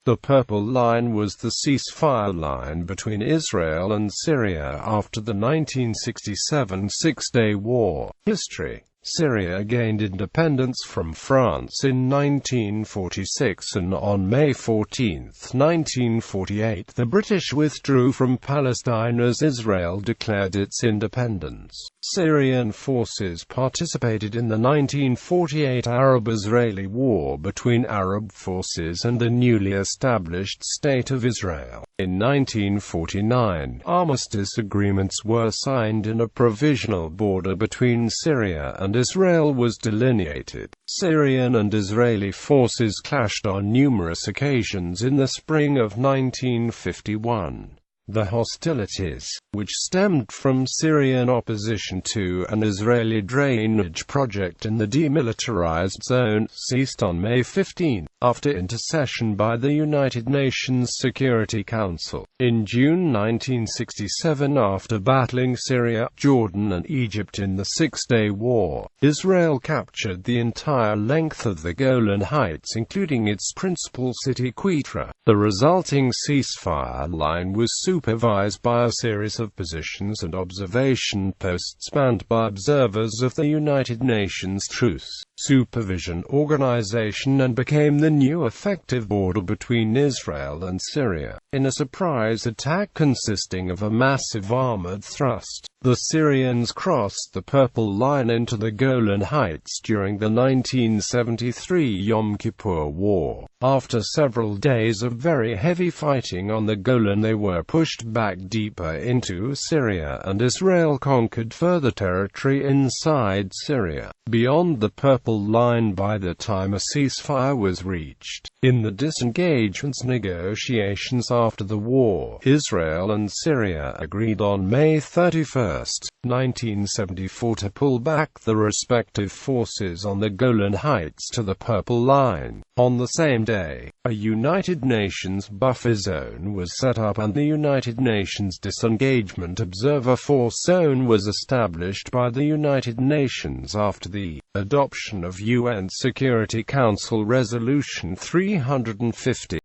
The Purple Line was the ceasefire line between Israel and Syria after the 1967 Six-Day War. History: Syria gained independence from France in 1946, and on May 14, 1948, the British withdrew from Palestine as Israel declared its independence. Syrian forces participated in the 1948 Arab-Israeli War between Arab forces and the newly established State of Israel. In 1949, armistice agreements were signed and a provisional border between Syria and Israel was delineated. Syrian and Israeli forces clashed on numerous occasions in the spring of 1951. The hostilities, which stemmed from Syrian opposition to an Israeli drainage project in the demilitarized zone, ceased on May 15, after intercession by the United Nations Security Council. In June 1967, after battling Syria, Jordan and Egypt in the Six-Day War, Israel captured the entire length of the Golan Heights, including its principal city Quetta. The resulting ceasefire line was supervised by a series of positions and observation posts manned by observers of the United Nations Truce Supervision Organization, and became the new effective border between Israel and Syria. In a surprise attack consisting of a massive armored thrust, the Syrians crossed the Purple Line into the Golan Heights during the 1973 Yom Kippur War. After several days of very heavy fighting on the Golan, they were pushed back deeper into Syria, and Israel conquered further territory inside Syria, beyond the Purple Line by the time a ceasefire was reached. In the disengagement negotiations after the war, Israel and Syria agreed on May 31, 1974 to pull back the respective forces on the Golan Heights to the Purple Line. On the same day, a United Nations buffer zone was set up and the United Nations Disengagement Observer Force Zone was established by the United Nations after the adoption of UN Security Council Resolution 350.